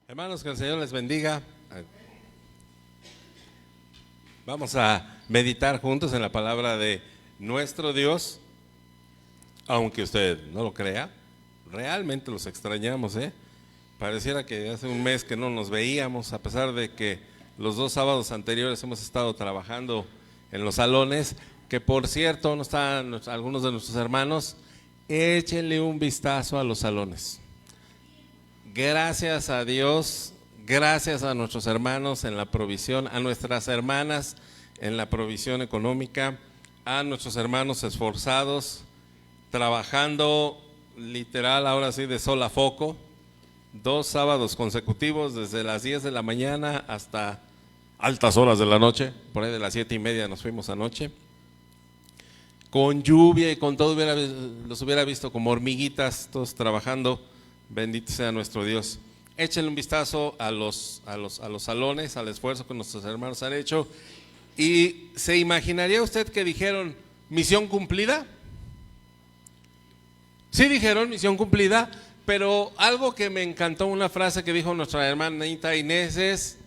Hermanos, que el Señor les bendiga. Vamos a meditar juntos en la palabra de nuestro Dios, aunque usted no lo crea, realmente los extrañamos, ¿eh? Pareciera que hace un mes que no nos veíamos, a pesar de que los 2 sábados anteriores hemos estado trabajando en los salones, que por cierto no están algunos de nuestros hermanos. Échenle un vistazo a los salones. Gracias a Dios, gracias a nuestros hermanos en la provisión, a nuestras hermanas en la provisión económica, a nuestros hermanos esforzados, trabajando literal ahora sí de sol a foco, 2 sábados consecutivos desde las 10 de la mañana hasta altas horas de la noche, por ahí de las 7:30 nos fuimos anoche, con lluvia y con todo, los hubiera visto como hormiguitas, todos trabajando. Bendito sea nuestro Dios. Échenle un vistazo a los salones, al esfuerzo que nuestros hermanos han hecho. ¿Y se imaginaría usted que dijeron misión cumplida? Sí dijeron misión cumplida, pero algo que me encantó, una frase que dijo nuestra hermanita Inés es: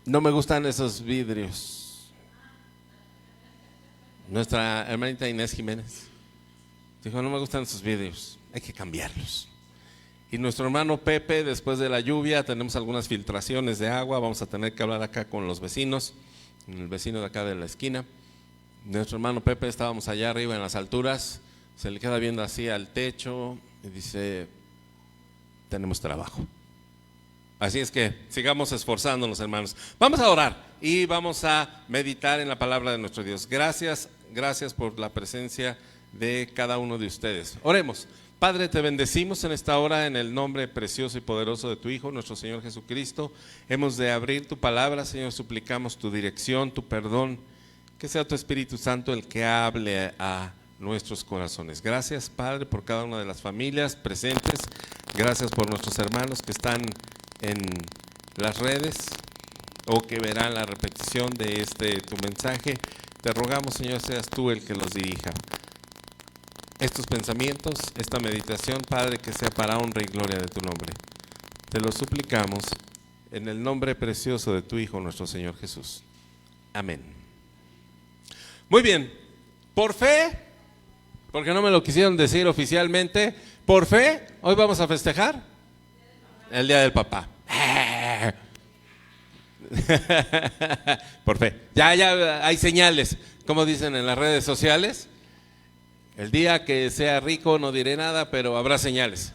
no me gustan esos vidrios. Nuestra hermanita Inés Jiménez dijo: no me gustan esos vidrios, hay que cambiarlos. Y nuestro hermano Pepe, después de la lluvia, tenemos algunas filtraciones de agua, vamos a tener que hablar acá con los vecinos, el vecino de acá de la esquina. Nuestro hermano Pepe, estábamos allá arriba en las alturas, se le queda viendo así al techo y dice: tenemos trabajo. Así es que sigamos esforzándonos, hermanos. Vamos a orar y vamos a meditar en la palabra de nuestro Dios. Gracias por la presencia de cada uno de ustedes. Oremos. Padre, te bendecimos en esta hora en el nombre precioso y poderoso de tu Hijo, nuestro Señor Jesucristo. Hemos de abrir tu palabra, Señor, suplicamos tu dirección, tu perdón, que sea tu Espíritu Santo el que hable a nuestros corazones. Gracias, Padre, por cada una de las familias presentes. Gracias por nuestros hermanos que están en las redes o que verán la repetición de tu mensaje. Te rogamos, Señor, seas tú el que los dirija. Estos pensamientos, esta meditación, Padre, que sea para honra y gloria de tu nombre. Te lo suplicamos en el nombre precioso de tu Hijo, nuestro Señor Jesús. Amén. Muy bien, por fe, porque no me lo quisieron decir oficialmente, por fe, hoy vamos a festejar el Día del Papá. Por fe. Ya hay señales, como dicen en las redes sociales. El día que sea rico no diré nada, pero habrá señales.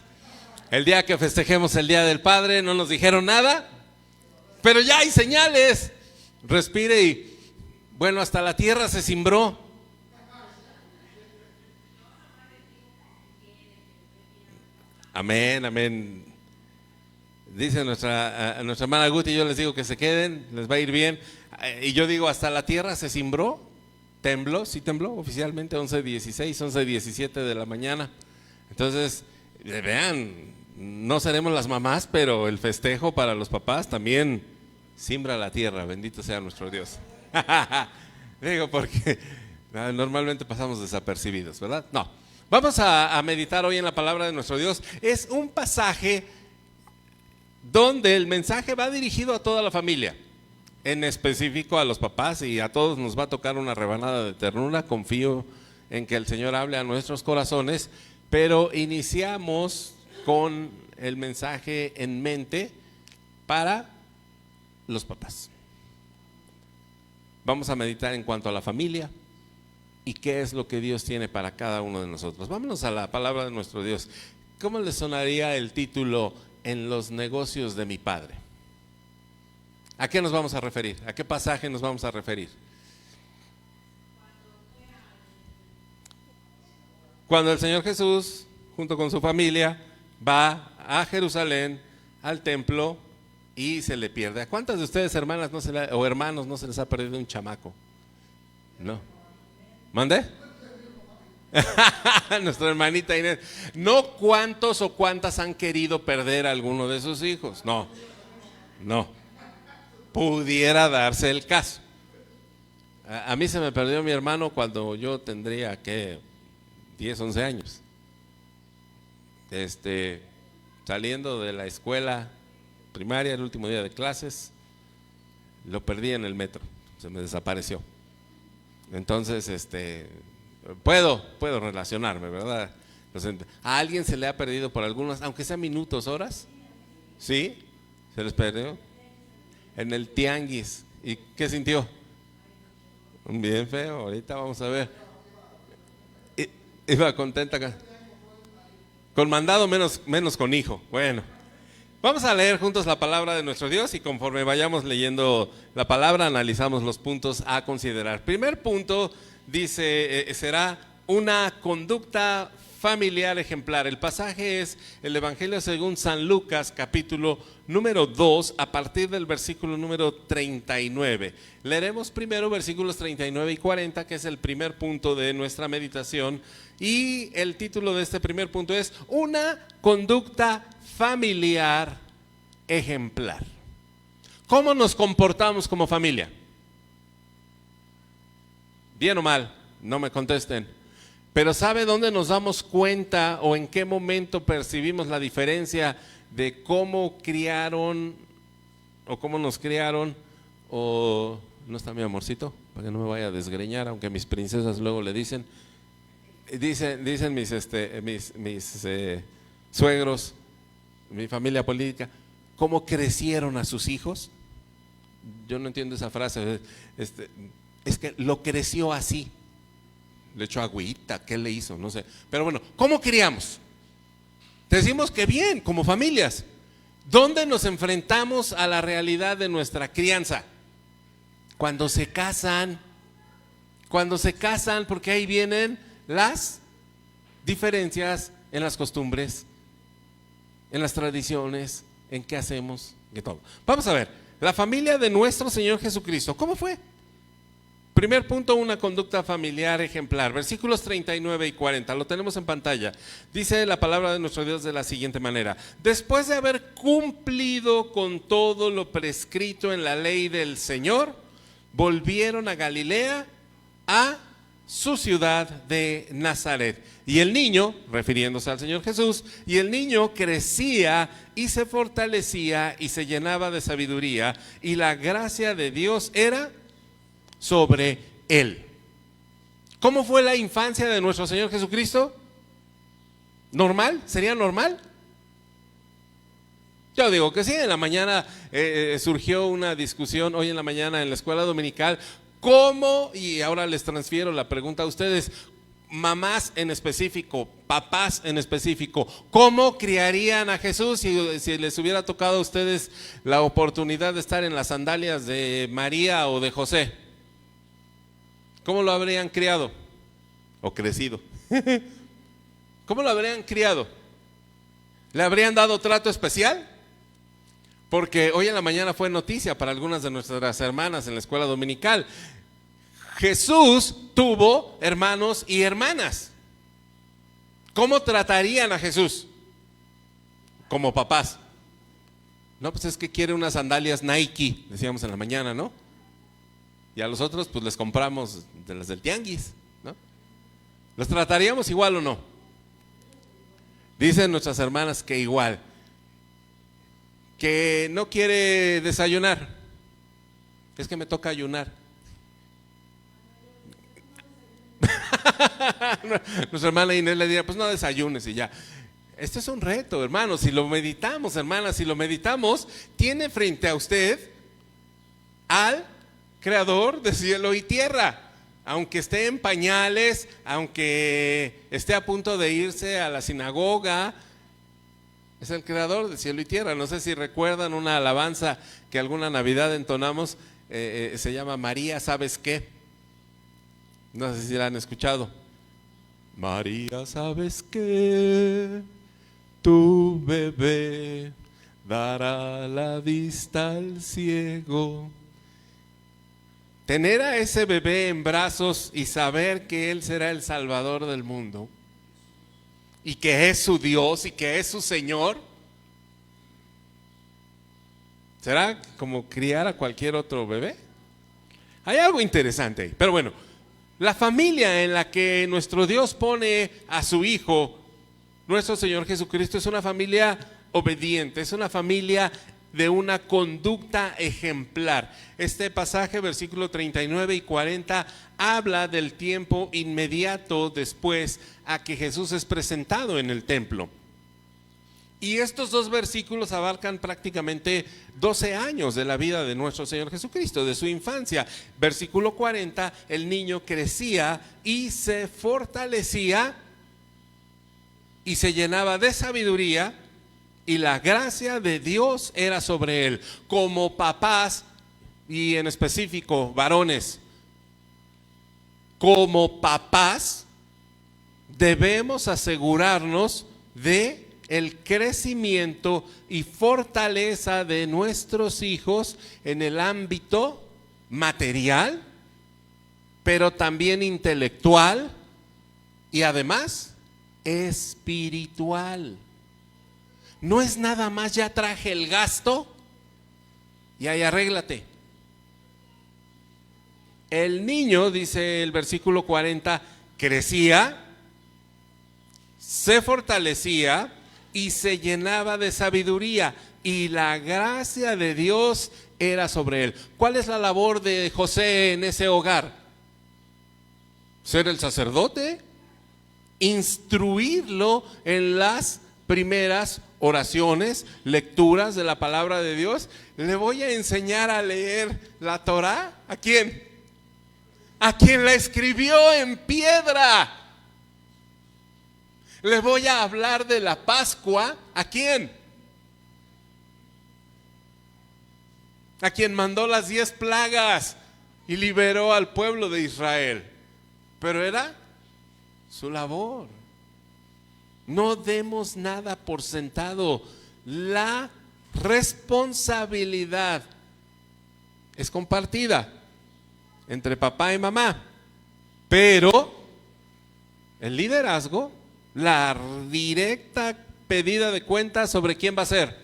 El día que festejemos el Día del Padre no nos dijeron nada, pero ya hay señales. Respire y bueno, hasta la tierra se cimbró. Amén, amén. Dice nuestra hermana Guti, yo les digo que se queden, les va a ir bien. Y yo digo, hasta la tierra se cimbró. Tembló, sí tembló oficialmente 11:16, 11:17 de la mañana. Entonces, vean, no seremos las mamás, pero el festejo para los papás también simbra la tierra, bendito sea nuestro Dios. Digo, porque normalmente pasamos desapercibidos, ¿verdad? No, vamos a meditar hoy en la palabra de nuestro Dios. Es un pasaje donde el mensaje va dirigido a toda la familia, en específico a los papás, y a todos nos va a tocar una rebanada de ternura. Confío en que el Señor hable a nuestros corazones, pero iniciamos con el mensaje en mente para los papás. Vamos a meditar en cuanto a la familia y qué es lo que Dios tiene para cada uno de nosotros. Vámonos a la palabra de nuestro Dios. ¿Cómo le sonaría el título: En los negocios de mi Padre? ¿A qué nos vamos a referir? ¿A qué pasaje nos vamos a referir? Cuando el Señor Jesús, junto con su familia, va a Jerusalén, al templo, y se le pierde. ¿A cuántas de ustedes, hermanas, o hermanos, no se les ha perdido un chamaco? No. ¿Mande? Nuestra hermanita Inés. No cuántos o cuántas han querido perder a alguno de sus hijos. No. Pudiera darse el caso. A mí se me perdió mi hermano cuando yo tendría, ¿qué? 10, 11 años. saliendo de la escuela primaria, el último día de clases, lo perdí en el metro, se me desapareció. Entonces, puedo relacionarme, ¿verdad? ¿A alguien se le ha perdido por algunas, aunque sea minutos, horas? ¿Sí? ¿Se les perdió? En el tianguis. ¿Y qué sintió? Bien feo, ahorita vamos a ver. Iba contenta con mandado, menos con hijo. Bueno, vamos a leer juntos la palabra de nuestro Dios y conforme vayamos leyendo la palabra analizamos los puntos a considerar. Primer punto dice, será una conducta familiar ejemplar. El pasaje es el Evangelio según San Lucas, capítulo número 2, a partir del versículo número 39. Leeremos primero versículos 39 y 40, que es el primer punto de nuestra meditación, y el título de este primer punto es una conducta familiar ejemplar. ¿Cómo nos comportamos como familia? ¿Bien o mal? No me contesten. Pero ¿sabe dónde nos damos cuenta o en qué momento percibimos la diferencia de cómo criaron o cómo nos criaron? O no está mi amorcito, para que no me vaya a desgreñar, aunque mis princesas luego le dicen mis suegros, mi familia política, ¿cómo crecieron a sus hijos? Yo no entiendo esa frase, es que lo creció así. Le echó agüita, ¿qué le hizo? No sé. Pero bueno, ¿cómo criamos? Decimos que bien, como familias. ¿Dónde nos enfrentamos a la realidad de nuestra crianza? Cuando se casan. Cuando se casan, porque ahí vienen las diferencias en las costumbres, en las tradiciones, en qué hacemos, en todo. Vamos a ver, la familia de nuestro Señor Jesucristo, ¿cómo fue? Primer punto, una conducta familiar ejemplar. Versículos 39 y 40, lo tenemos en pantalla. Dice la palabra de nuestro Dios de la siguiente manera: después de haber cumplido con todo lo prescrito en la ley del Señor, volvieron a Galilea, a su ciudad de Nazaret. Y el niño, refiriéndose al Señor Jesús, y el niño crecía y se fortalecía y se llenaba de sabiduría, y la gracia de Dios era sobre él. ¿Cómo fue la infancia de nuestro Señor Jesucristo? ¿Normal? ¿Sería normal? Yo digo que sí. En la mañana surgió una discusión hoy en la mañana en la escuela dominical. ¿Cómo? Y ahora les transfiero la pregunta a ustedes, mamás en específico, papás en específico, ¿cómo criarían a Jesús si les hubiera tocado a ustedes la oportunidad de estar en las sandalias de María o de José? ¿Cómo lo habrían criado? O crecido. ¿Cómo lo habrían criado? ¿Le habrían dado trato especial? Porque hoy en la mañana fue noticia para algunas de nuestras hermanas en la escuela dominical. Jesús tuvo hermanos y hermanas. ¿Cómo tratarían a Jesús? Como papás. No, pues es que quiere unas sandalias Nike, decíamos en la mañana, ¿no? Y a los otros pues les compramos de las del tianguis, ¿no? ¿Los trataríamos igual o no? Dicen nuestras hermanas que igual. Que no quiere desayunar. Es que me toca ayunar. Nuestra hermana Inés le diría, pues no desayunes y ya. Este es un reto, hermanos. Si lo meditamos, hermanas, si lo meditamos, tiene frente a usted al Creador de cielo y tierra. Aunque esté en pañales, aunque esté a punto de irse a la sinagoga, es el Creador de cielo y tierra. No sé si recuerdan una alabanza que alguna Navidad entonamos, se llama María, ¿sabes qué? No sé si la han escuchado. María, ¿sabes qué? Tu bebé dará la vista al ciego. Tener a ese bebé en brazos y saber que Él será el Salvador del mundo y que es su Dios y que es su Señor, ¿será como criar a cualquier otro bebé? Hay algo interesante ahí, pero bueno, la familia en la que nuestro Dios pone a su Hijo, nuestro Señor Jesucristo, es una familia obediente, es una familia de una conducta ejemplar. Este pasaje, versículo 39 y 40, habla del tiempo inmediato después a que Jesús es presentado en el templo. Y estos dos versículos abarcan prácticamente 12 años de la vida de nuestro Señor Jesucristo, de su infancia. Versículo 40, el niño crecía y se fortalecía y se llenaba de sabiduría, y la gracia de Dios era sobre él. Como papás, y en específico varones, como papás debemos asegurarnos de el crecimiento y fortaleza de nuestros hijos en el ámbito material, pero también intelectual y además espiritual. No es nada más ya traje el gasto y ahí arréglate. El niño, dice el versículo 40, crecía, se fortalecía y se llenaba de sabiduría, y la gracia de Dios era sobre él. ¿Cuál es la labor de José en ese hogar? Ser el sacerdote, instruirlo en las primeras oraciones, lecturas de la palabra de Dios. Le voy a enseñar a leer la Torá. ¿A quién? A quien la escribió en piedra. Le voy a hablar de la Pascua. ¿A quién? A quien mandó las 10 plagas y liberó al pueblo de Israel. Pero era su labor. No demos nada por sentado. La responsabilidad es compartida entre papá y mamá, pero el liderazgo, la directa pedida de cuentas, ¿sobre quién va a ser?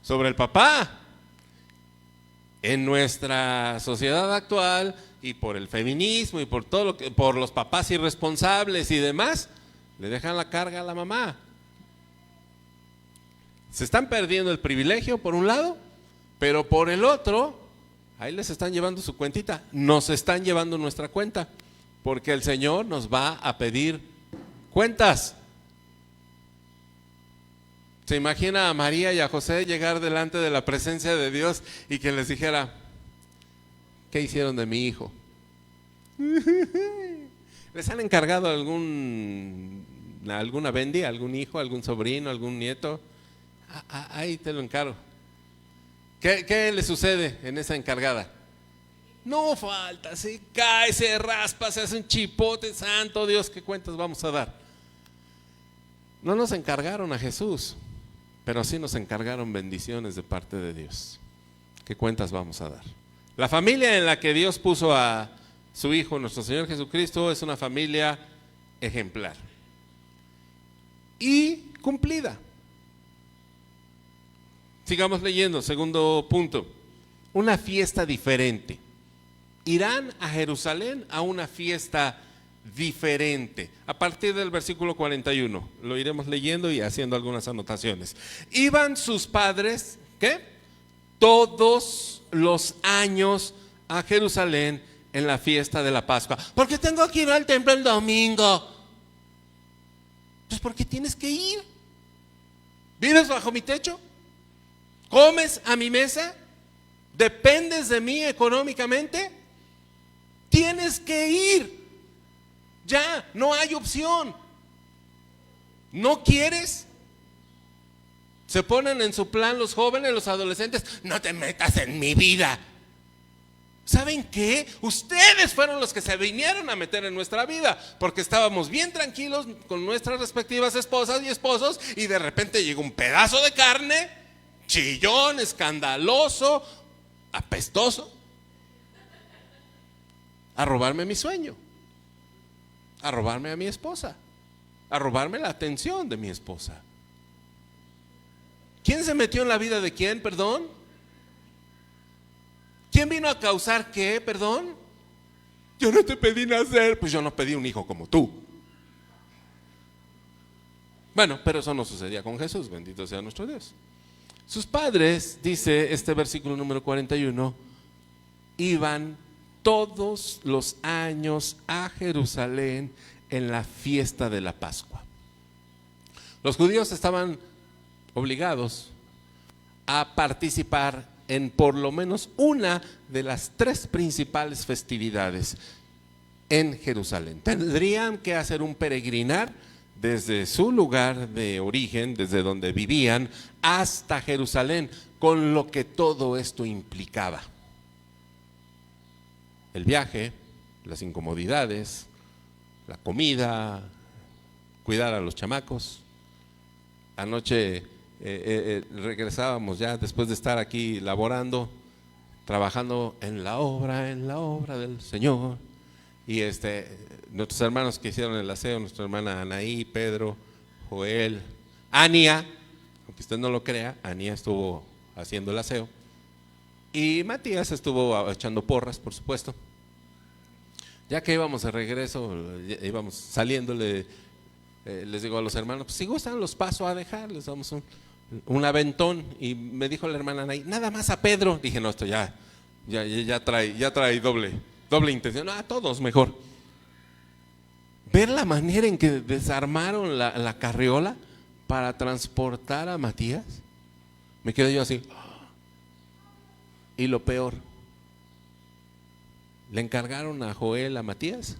Sobre el papá. En nuestra sociedad actual, y por el feminismo y por todo lo que, por los papás irresponsables y demás, le dejan la carga a la mamá. Se están perdiendo el privilegio por un lado, pero por el otro, ahí les están llevando su cuentita. Nos están llevando nuestra cuenta, porque el Señor nos va a pedir cuentas. ¿Se imagina a María y a José llegar delante de la presencia de Dios y que les dijera: ¿qué hicieron de mi hijo? ¿Les han encargado alguna bendi, algún hijo, algún sobrino, algún nieto? Ahí te lo encargo. ¿Qué le sucede en esa encargada? No falta, se cae, se raspa, se hace un chipote. Santo Dios, ¿qué cuentas vamos a dar? No nos encargaron a Jesús, pero sí nos encargaron bendiciones de parte de Dios. ¿Qué cuentas vamos a dar? La familia en la que Dios puso a su Hijo, nuestro Señor Jesucristo, es una familia ejemplar y cumplida. Sigamos leyendo, segundo punto. Una fiesta diferente. Irán a Jerusalén a una fiesta diferente. A partir del versículo 41, lo iremos leyendo y haciendo algunas anotaciones. Iban sus padres, ¿qué? Todos los años a Jerusalén en la fiesta de la Pascua. Porque tengo que ir al templo el domingo. Pues porque tienes que ir. ¿Vives bajo mi techo? ¿Comes a mi mesa? ¿Dependes de mí económicamente? Tienes que ir. Ya, no hay opción. ¿No quieres? Se ponen en su plan los jóvenes, los adolescentes: no te metas en mi vida. ¿Saben qué? Ustedes fueron los que se vinieron a meter en nuestra vida, porque estábamos bien tranquilos con nuestras respectivas esposas y esposos, y de repente llegó un pedazo de carne, chillón, escandaloso, apestoso, a robarme mi sueño, a robarme a mi esposa, a robarme la atención de mi esposa. ¿Quién se metió en la vida de quién, perdón? ¿Quién vino a causar qué, perdón? Yo no te pedí nacer. Pues yo no pedí un hijo como tú. Bueno, pero eso no sucedía con Jesús, bendito sea nuestro Dios. Sus padres, dice este versículo número 41, iban todos los años a Jerusalén en la fiesta de la Pascua. Los judíos estaban obligados a participar en por lo menos una de las 3 principales festividades en Jerusalén. Tendrían que hacer un peregrinar desde su lugar de origen, desde donde vivían, hasta Jerusalén, con lo que todo esto implicaba. El viaje, las incomodidades, la comida, cuidar a los chamacos. Anoche regresábamos ya después de estar aquí laborando, trabajando en la obra del Señor. Y nuestros hermanos que hicieron el aseo, nuestra hermana Anaí, Pedro, Joel, Ania, aunque usted no lo crea, Ania estuvo haciendo el aseo. Y Matías estuvo echando porras, por supuesto. Ya que íbamos de regreso, íbamos saliendo, les digo a los hermanos, pues si gustan los paso a dejar, les damos un aventón. Y me dijo la hermana Anaí, nada más a Pedro. Dije, no, esto ya trae doble intención. A todos mejor. Ver la manera en que desarmaron la carriola para transportar a Matías, me quedé yo así. Y lo peor, le encargaron a Joel a Matías.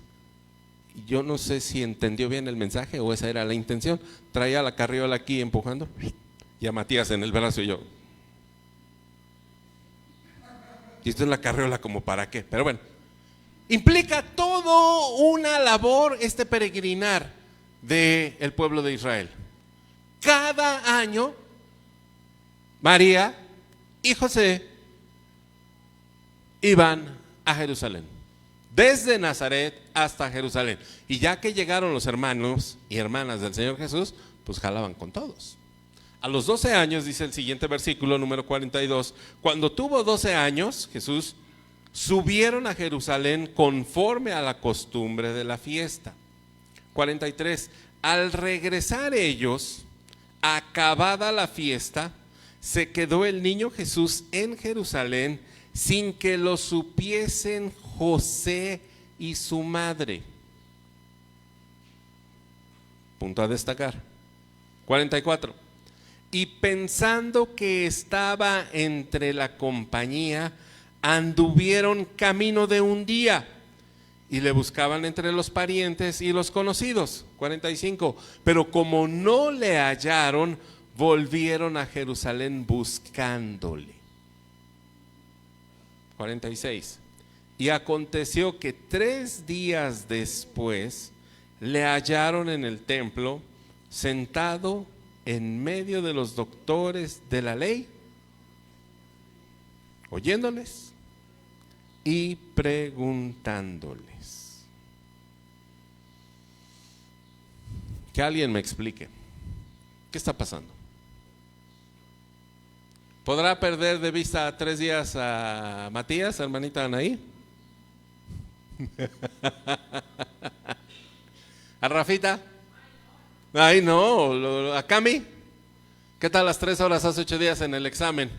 Yo no sé si entendió bien el mensaje o esa era la intención. Traía la carriola aquí empujando y a Matías en el brazo. Y yo, y esto es la carriola, como para qué. Pero bueno, implica todo una labor este peregrinar del pueblo de Israel. Cada año María y José iban a Jerusalén, desde Nazaret hasta Jerusalén. Y ya que llegaron los hermanos y hermanas del Señor Jesús, pues jalaban con todos. A los 12 años, dice el siguiente versículo, número 42, cuando tuvo 12 años, Jesús, subieron a Jerusalén conforme a la costumbre de la fiesta. 43, al regresar ellos, acabada la fiesta, se quedó el niño Jesús en Jerusalén sin que lo supiesen José y su madre. Punto a destacar. 44. Y pensando que estaba entre la compañía, anduvieron camino de un día y le buscaban entre los parientes y los conocidos. 45. Pero como no le hallaron, volvieron a Jerusalén buscándole. 46. Y aconteció que 3 días después le hallaron en el templo, sentado en medio de los doctores de la ley, oyéndoles y preguntándoles. Que alguien me explique, ¿qué está pasando? ¿Podrá perder de vista 3 días a Matías, hermanita Anaí? ¿A Rafita? Ay, no. ¿A Cami? ¿Qué tal las 3 horas hace 8 días en el examen?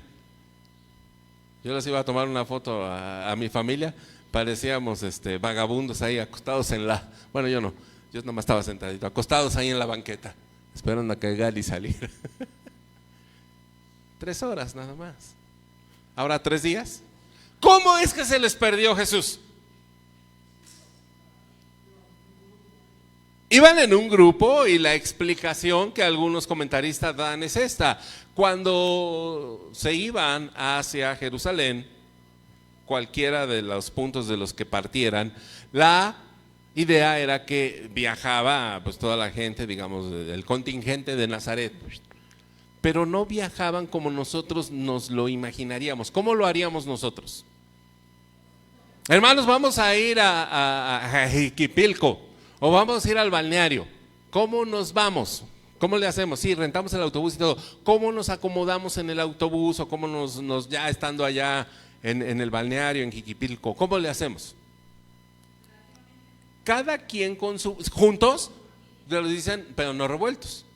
Yo les iba a tomar una foto a mi familia. Parecíamos vagabundos ahí acostados en la... Bueno, yo no. Yo nomás estaba sentadito, acostados ahí en la banqueta, esperando a que Gali saliera. 3 horas nada más. Ahora 3 días. ¿Cómo es que se les perdió Jesús? Iban en un grupo y la explicación que algunos comentaristas dan es esta. Cuando se iban hacia Jerusalén, cualquiera de los puntos de los que partieran, la idea era que viajaba pues toda la gente, digamos, el contingente de Nazaret. Pero no viajaban como nosotros nos lo imaginaríamos. ¿Cómo lo haríamos nosotros? Hermanos, vamos a ir a Jiquipilco o vamos a ir al balneario. ¿Cómo nos vamos? ¿Cómo le hacemos? Sí, rentamos el autobús y todo. ¿Cómo nos acomodamos en el autobús o cómo nos ya estando allá en el balneario, en Jiquipilco? ¿Cómo le hacemos? Cada quien con su... Juntos, lo dicen, pero no revueltos.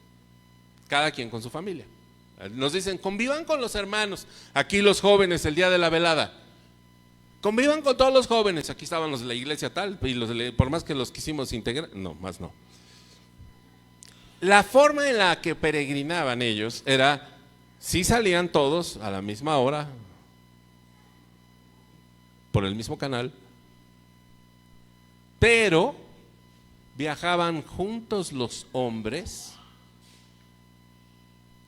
cada quien con su familia. Nos dicen, convivan con los hermanos. Aquí los jóvenes, el día de la velada. Convivan con todos los jóvenes. Aquí estaban los de la iglesia tal, y por más que los quisimos integrar, no, más no. La forma en la que peregrinaban ellos era, sí salían todos a la misma hora, por el mismo canal, pero viajaban juntos los hombres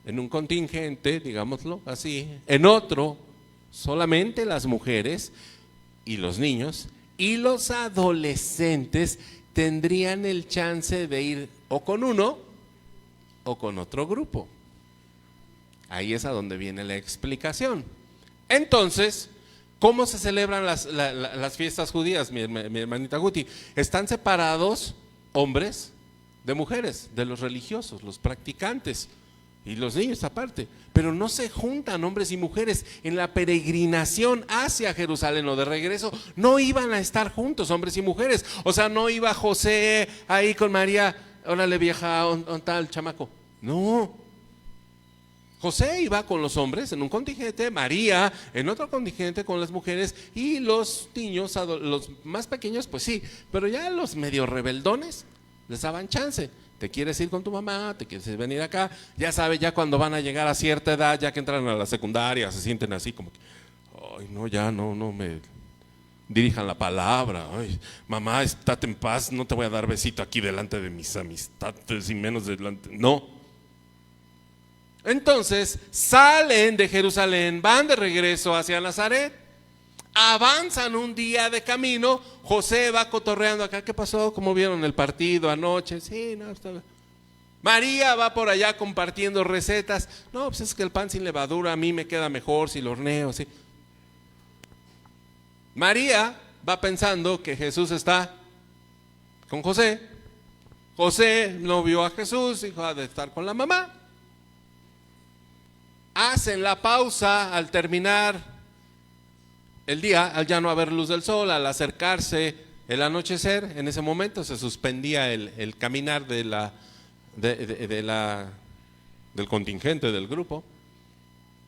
en un contingente, digámoslo así, en otro solamente las mujeres y los niños, y los adolescentes tendrían el chance de ir o con uno o con otro grupo. Ahí es a donde viene la explicación. Entonces, ¿cómo se celebran las fiestas judías, mi hermanita Guti? Están separados hombres de mujeres, de los religiosos, los practicantes, y los niños aparte, pero no se juntan hombres y mujeres. En la peregrinación hacia Jerusalén o de regreso no iban a estar juntos hombres y mujeres. O sea, no iba José ahí con María, órale vieja, ¿dónde está el chamaco? No, José iba con los hombres en un contingente, María en otro contingente con las mujeres, y los niños, los más pequeños, pues sí, pero ya los medio rebeldones les daban chance. Te quieres ir con tu mamá, te quieres venir acá, ya sabe, ya cuando van a llegar a cierta edad, ya que entran a la secundaria, se sienten así como que, ay no, ya no me dirijan la palabra, ay, mamá, estate en paz, no te voy a dar besito aquí delante de mis amistades y menos delante, no. Entonces salen de Jerusalén, van de regreso hacia Nazaret, avanzan un día de camino. José va cotorreando acá, ¿qué pasó? ¿Cómo vieron el partido anoche? Sí, no, está bien. María va por allá compartiendo recetas. No, pues es que el pan sin levadura a mí me queda mejor si lo horneo, sí. María va pensando que Jesús está con José. José no vio a Jesús, dijo, ha de estar con la mamá. Hacen la pausa al terminar el día, al ya no haber luz del sol, al acercarse el anochecer. En ese momento se suspendía el caminar del contingente del grupo.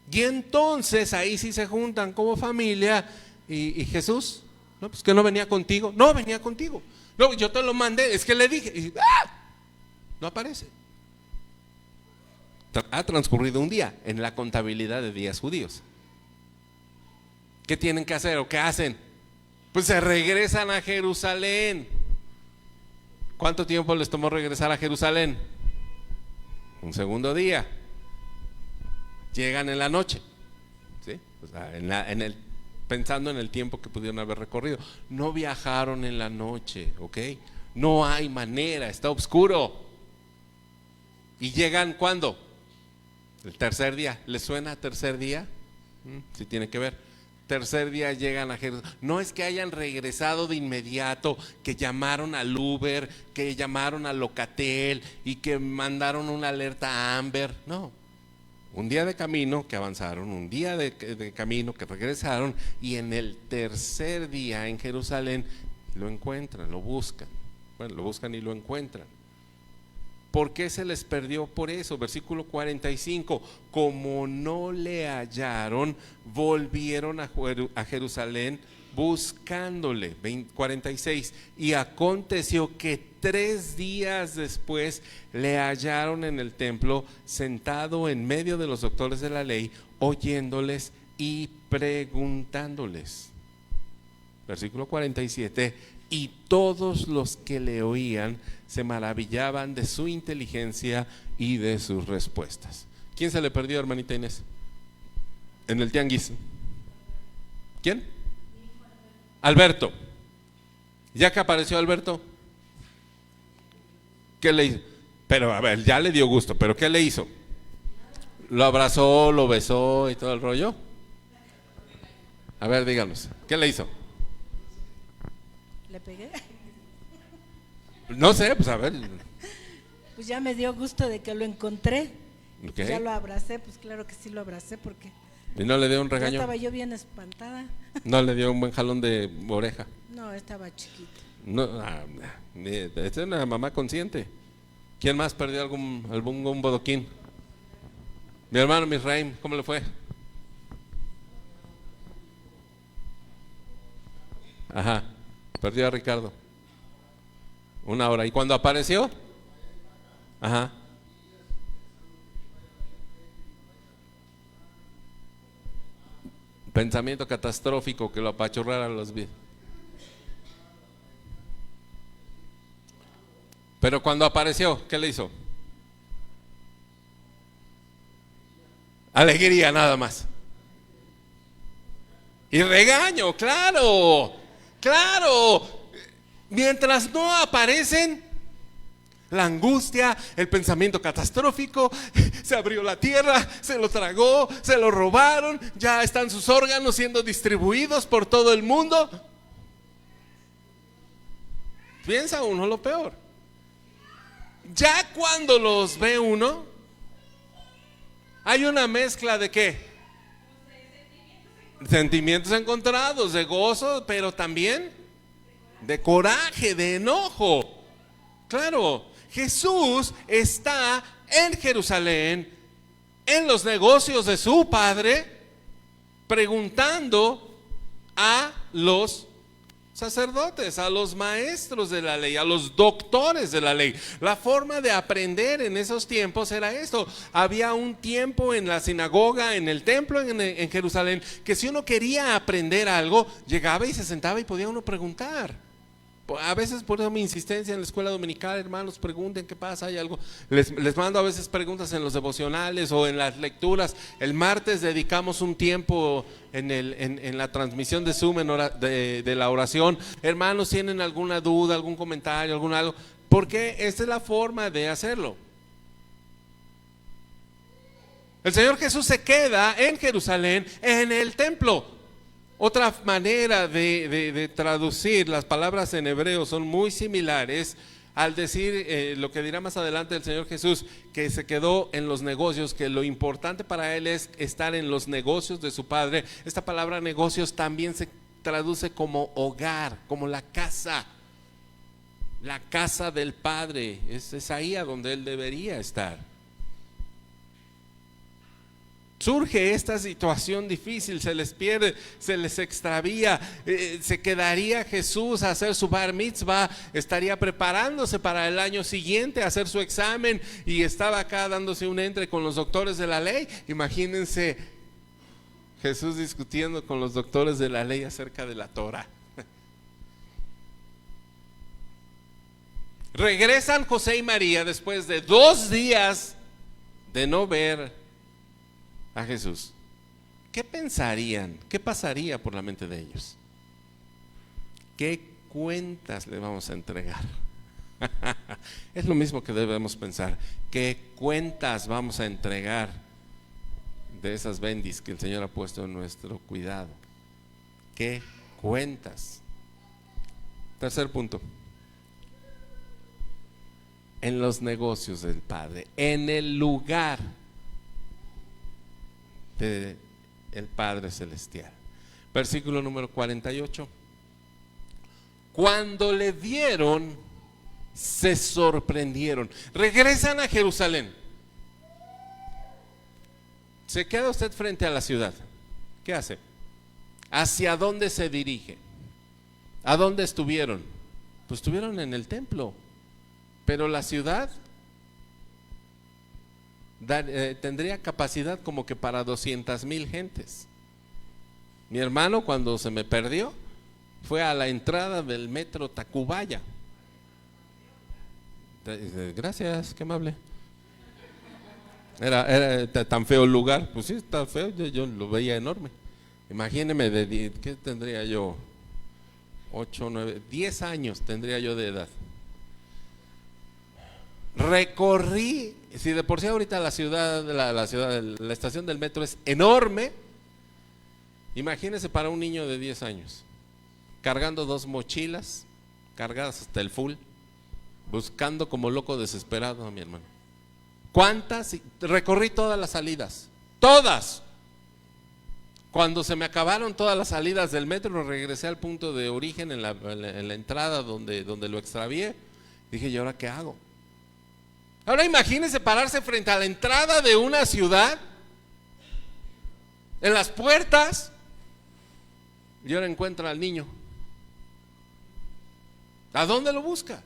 Y entonces ahí sí se juntan como familia. Y Jesús, no, pues que no venía contigo. No, venía contigo. No, yo te lo mandé, es que le dije. Y, no aparece. Ha transcurrido un día en la contabilidad de días judíos. ¿Qué tienen que hacer o qué hacen? Pues se regresan a Jerusalén. ¿Cuánto tiempo les tomó regresar a Jerusalén? Un segundo día. Llegan en la noche, ¿sí? O sea, pensando en el tiempo que pudieron haber recorrido. No viajaron en la noche, ¿ok? No hay manera, está oscuro. ¿Y llegan cuándo? El tercer día. ¿Les suena tercer día? Sí tiene que ver. Tercer día llegan a Jerusalén. No es que hayan regresado de inmediato, que llamaron al Uber, que llamaron al Locatel y que mandaron una alerta a Amber. No, un día de camino que avanzaron, un día de camino que regresaron, y en el tercer día en Jerusalén lo encuentran, lo buscan. Bueno, lo buscan y lo encuentran. ¿Por qué se les perdió? Por eso, versículo 45, como no le hallaron, volvieron a Jerusalén buscándole. 46, y aconteció que 3 días después le hallaron en el templo, sentado en medio de los doctores de la ley, oyéndoles y preguntándoles. Versículo 47, y todos los que le oían se maravillaban de su inteligencia y de sus respuestas. ¿Quién se le perdió, hermanita Inés? En el tianguis. ¿Quién? Alberto. Ya que apareció Alberto, ¿qué le hizo? Pero a ver, ya le dio gusto, pero ¿qué le hizo? ¿Lo abrazó, lo besó y todo el rollo? A ver, díganos, ¿qué le hizo? ¿Le pegué? No sé, pues a ver. Pues ya me dio gusto de que lo encontré. Okay. Ya lo abracé, pues claro que sí lo abracé porque ¿Y no le dio un ya regaño? estaba yo bien espantada. ¿No le dio un buen jalón de oreja? No, estaba chiquito. No, esta es una mamá consciente. ¿Quién más perdió algún bodoquín? Mi hermano Misraim, ¿cómo le fue? Ajá, perdió a Ricardo. 1 hora. ¿Y cuando apareció? Ajá. Pensamiento catastrófico que lo apachurrara los vidas. Pero cuando apareció, ¿qué le hizo? Alegría nada más. Y regaño, claro, claro. Mientras no aparecen, la angustia, el pensamiento catastrófico, se abrió la tierra, se lo tragó, se lo robaron, ya están sus órganos siendo distribuidos por todo el mundo. Piensa uno lo peor. Ya cuando los ve uno, hay una mezcla de ¿qué? Sentimientos encontrados, de gozo, pero también de coraje, de enojo. Claro, Jesús está en Jerusalén, en los negocios de su padre, preguntando a los sacerdotes, a los maestros de la ley, a los doctores de la ley. La forma de aprender en esos tiempos era esto. Había un tiempo en la sinagoga, en el templo en Jerusalén, que si uno quería aprender algo, llegaba y se sentaba y podía uno preguntar. A veces, por eso mi insistencia en la escuela dominical, hermanos, pregunten qué pasa, hay algo. Les mando a veces preguntas en los devocionales o en las lecturas. El martes dedicamos un tiempo en la transmisión de Zoom de la oración. Hermanos, ¿tienen alguna duda, algún comentario, algo? Porque esta es la forma de hacerlo. El Señor Jesús se queda en Jerusalén, en el templo. Otra manera de traducir las palabras en hebreo son muy similares al decir lo que dirá más adelante el Señor Jesús, que se quedó en los negocios, que lo importante para Él es estar en los negocios de su Padre. Esta palabra negocios también se traduce como hogar, como la casa del Padre. Es ahí a donde Él debería estar. Surge esta situación difícil, se les pierde, se les extravía, se quedaría Jesús a hacer su bar mitzvah, estaría preparándose para el año siguiente a hacer su examen y estaba acá dándose un entre con los doctores de la ley. Imagínense Jesús discutiendo con los doctores de la ley acerca de la Torah. Regresan José y María después de 2 días de no ver a Jesús. ¿Qué pensarían? ¿Qué pasaría por la mente de ellos? ¿Qué cuentas le vamos a entregar? Es lo mismo que debemos pensar. ¿Qué cuentas vamos a entregar de esas bendis que el Señor ha puesto en nuestro cuidado? ¿Qué cuentas? Tercer punto. En los negocios del Padre, en el lugar del Padre Celestial. Versículo número 48. Cuando le vieron, se sorprendieron. Regresan a Jerusalén. Se queda usted frente a la ciudad. ¿Qué hace? ¿Hacia dónde se dirige? ¿A dónde estuvieron? Pues estuvieron en el templo. Pero la ciudad tendría capacidad como que para 200,000 gentes. Mi hermano, cuando se me perdió, fue a la entrada del metro Tacubaya. Gracias, qué amable. Era tan feo el lugar. Pues sí, está feo, yo lo veía enorme. Imagíneme, ¿qué tendría yo? 8, 9, 10 años tendría yo de edad. Recorrí, si de por sí ahorita la estación del metro es enorme, imagínese para un niño de 10 años, cargando 2 mochilas, cargadas hasta el full, buscando como loco desesperado a mi hermano. ¿Cuántas? Recorrí todas las salidas, todas. Cuando se me acabaron todas las salidas del metro, regresé al punto de origen en la entrada donde lo extravié. Dije, ¿y ahora qué hago? Ahora imagínense pararse frente a la entrada de una ciudad en las puertas, y ahora encuentra al niño. ¿A dónde lo busca?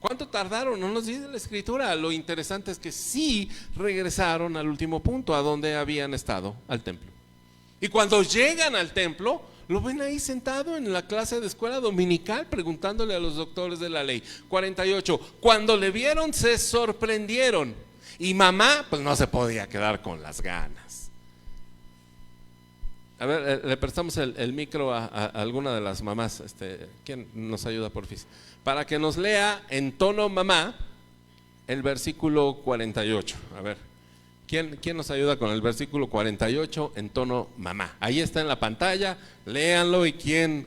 ¿Cuánto tardaron? No nos dice la escritura. Lo interesante es que sí regresaron al último punto, a donde habían estado, al templo. Y cuando llegan al templo, lo ven ahí sentado en la clase de escuela dominical, preguntándole a los doctores de la ley. 48, cuando le vieron se sorprendieron. Y mamá, pues no se podía quedar con las ganas. A ver, le prestamos el micro a alguna de las mamás. ¿Quién nos ayuda, porfis? Para que nos lea en tono mamá el versículo 48. A ver, ¿quién nos ayuda con el versículo 48 en tono mamá? Ahí está en la pantalla, léanlo. ¿Y quién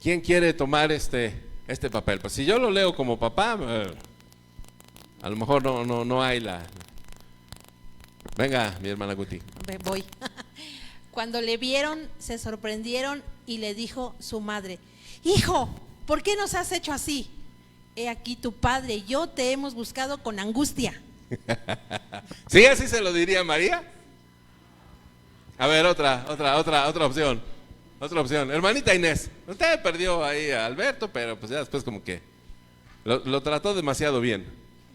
quiere tomar este papel? Pues si yo lo leo como papá, a lo mejor no hay la... Venga, mi hermana Guti. Voy. Cuando le vieron, se sorprendieron y le dijo su madre: hijo, ¿por qué nos has hecho así? He aquí tu padre y yo te hemos buscado con angustia. ¿Sí? ¿Así se lo diría María? A ver, otra opción. Otra opción. Hermanita Inés, usted perdió ahí a Alberto, pero pues ya después como que lo trató demasiado bien.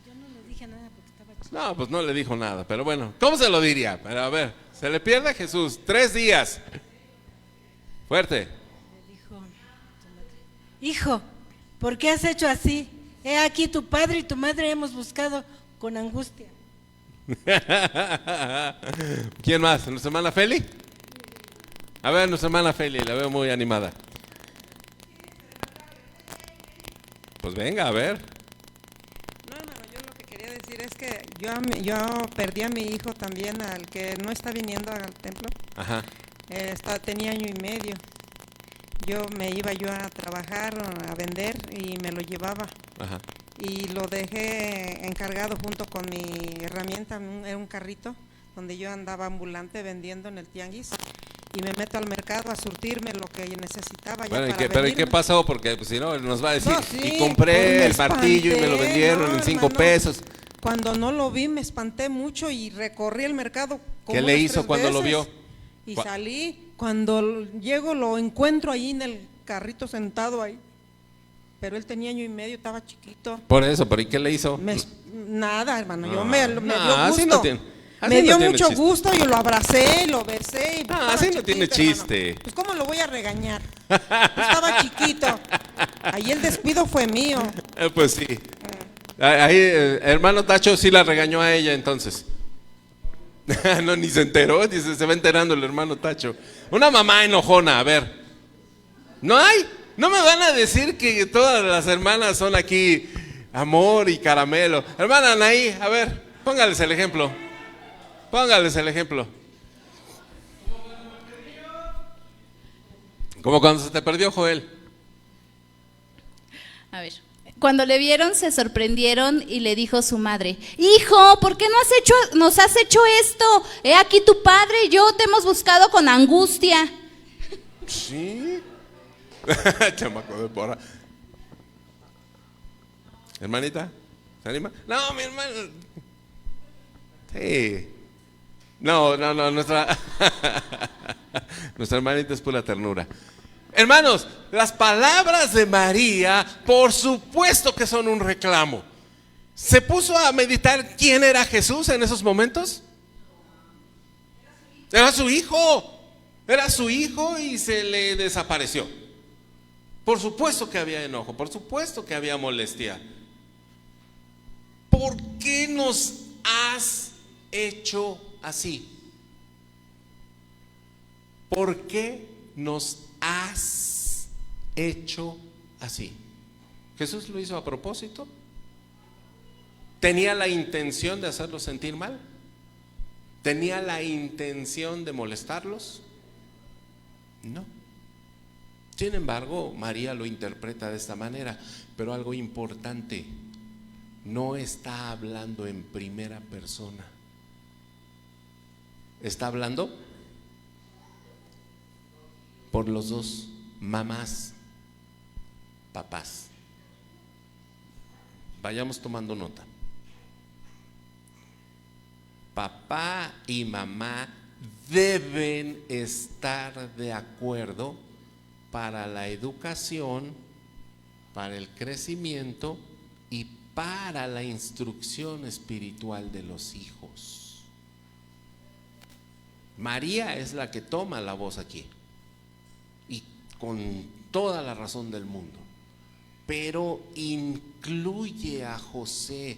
Yo no le dije nada porque estaba chico. No, pues no le dijo nada, pero bueno, ¿cómo se lo diría? Pero a ver, se le pierde a Jesús 3 días. Fuerte. Le dijo su madre: hijo, ¿por qué has hecho así? He aquí tu padre y tu madre hemos buscado con angustia. ¿Quién más? ¿Nuestra hermana Feli? A ver, nuestra hermana Feli, la veo muy animada. Pues venga, a ver. No, hermano, yo lo que quería decir es que yo perdí a mi hijo también, al que no está viniendo al templo. Ajá. Tenía año y medio. Me iba a trabajar, a vender, y me lo llevaba. Ajá. Y lo dejé encargado junto con mi herramienta, era un carrito donde yo andaba ambulante vendiendo en el tianguis, y me meto al mercado a surtirme lo que necesitaba. Bueno, ya para pero ¿y qué venirme. pasó? Porque pues, si no, nos va a decir, No, sí, y compré pues el martillo y me lo vendieron en 5 hermano. pesos. Cuando no lo vi me espanté mucho y recorrí el mercado como ¿Qué le unas hizo 3 cuando lo veces. vio? Y salí, cuando llego lo encuentro ahí en el carrito sentado ahí. Pero él tenía año y medio, estaba chiquito. Por eso, pero ¿y qué le hizo? Nada, hermano, No, me no, dio así gusto. no tiene- así Me no dio tiene mucho chiste. gusto, yo lo abracé, lo besé. Y estaba así no tiene chiquito, hermano. chiste. Pues ¿cómo lo voy a regañar? Estaba chiquito. Ahí el despido fue mío. Pues sí. Ahí, hermano Tacho sí la regañó a ella entonces. No, ni se enteró, dice, se va enterando el hermano Tacho. Una mamá enojona, a ver. ¿No hay? No me van a decir que todas las hermanas son aquí amor y caramelo. Hermana Anaí, a ver, póngales el ejemplo. Póngales el ejemplo. Como cuando se te perdió Joel. A ver. Cuando le vieron se sorprendieron y le dijo su madre: hijo, ¿por qué nos has hecho esto? He aquí tu padre y yo te hemos buscado con angustia. Sí. Chamaco de porra. Hermanita, ¿se anima? No, mi hermano. Sí. No, nuestra hermanita es pura ternura. Hermanos, las palabras de María, por supuesto que son un reclamo. ¿Se puso a meditar quién era Jesús en esos momentos? Era su hijo. Era su hijo y se le desapareció. Por supuesto que había enojo, por supuesto que había molestia. ¿Por qué nos has hecho así? ¿Por qué nos has hecho así? ¿Jesús lo hizo a propósito? ¿Tenía la intención de hacerlos sentir mal? ¿Tenía la intención de molestarlos? No. Sin embargo, María lo interpreta de esta manera, pero algo importante, no está hablando en primera persona. Está hablando por los dos, mamás, papás. Vayamos tomando nota. Papá y mamá deben estar de acuerdo para la educación, para el crecimiento y para la instrucción espiritual de los hijos. María es la que toma la voz aquí, y con toda la razón del mundo, pero incluye a José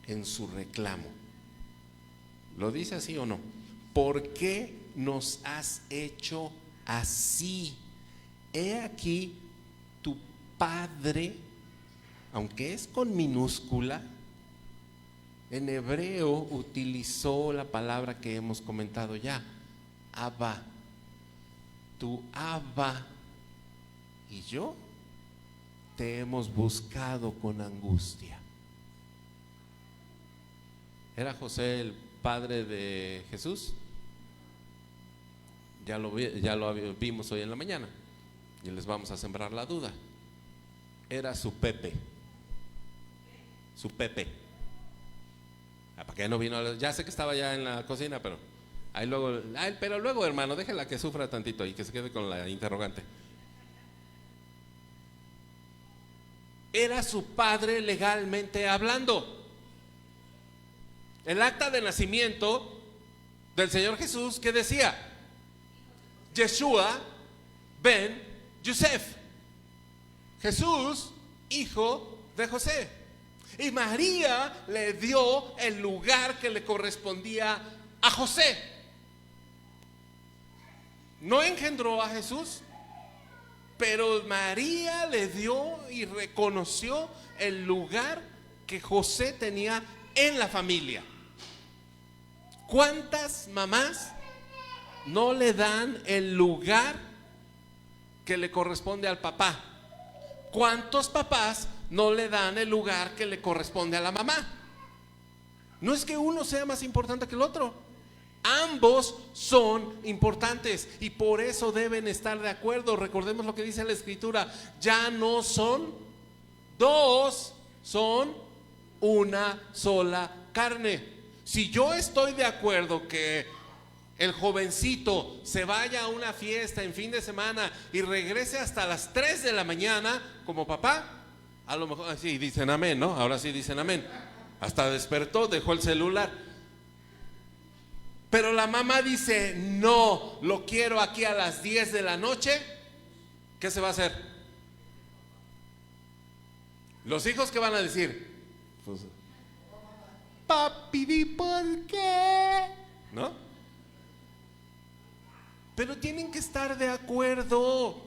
en su reclamo. ¿Lo dice así o no? ¿Por qué nos has hecho así? He aquí tu padre, aunque es con minúscula, en hebreo utilizó la palabra que hemos comentado ya, Abba. Tu Abba y yo te hemos buscado con angustia. ¿Era José el padre de Jesús? Ya lo vimos hoy en la mañana y les vamos a sembrar la duda. Era su Pepe. Su Pepe. ¿Para qué no vino? Ya sé que estaba ya en la cocina, pero ahí luego, pero luego, hermano, déjela que sufra tantito y que se quede con la interrogante. Era su padre legalmente hablando. El acta de nacimiento del Señor Jesús, que decía Yeshua ben Yosef, Jesús, hijo de José. Y María le dio el lugar que le correspondía a José. No engendró a Jesús, pero María le dio y reconoció el lugar que José tenía en la familia. ¿Cuántas mamás no le dan el lugar que le corresponde al papá? ¿Cuántos papás no le dan el lugar que le corresponde a la mamá? No es que uno sea más importante que el otro, ambos son importantes y por eso deben estar de acuerdo. Recordemos lo que dice la Escritura: ya no son dos, son una sola carne. Si yo estoy de acuerdo que el jovencito se vaya a una fiesta en fin de semana y regrese hasta las 3 de la mañana como papá, a lo mejor sí dicen amén, ¿no? Ahora sí dicen amén. Hasta despertó, dejó el celular. Pero la mamá dice: no, lo quiero aquí a las 10 de la noche. ¿Qué se va a hacer? Los hijos, ¿qué van a decir? Pues, papi, ¿di por qué? ¿No? Pero tienen que estar de acuerdo.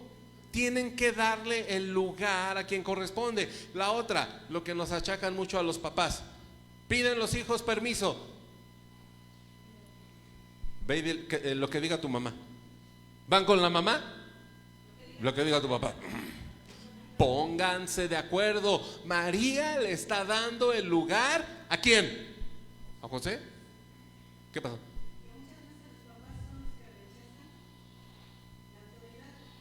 Tienen que darle el lugar a quien corresponde. La otra, lo que nos achacan mucho a los papás: piden los hijos permiso. Ve lo que diga tu mamá. ¿Van con la mamá? Lo que diga tu papá. Pónganse de acuerdo. María le está dando el lugar ¿a quién? ¿A José? ¿Qué pasó?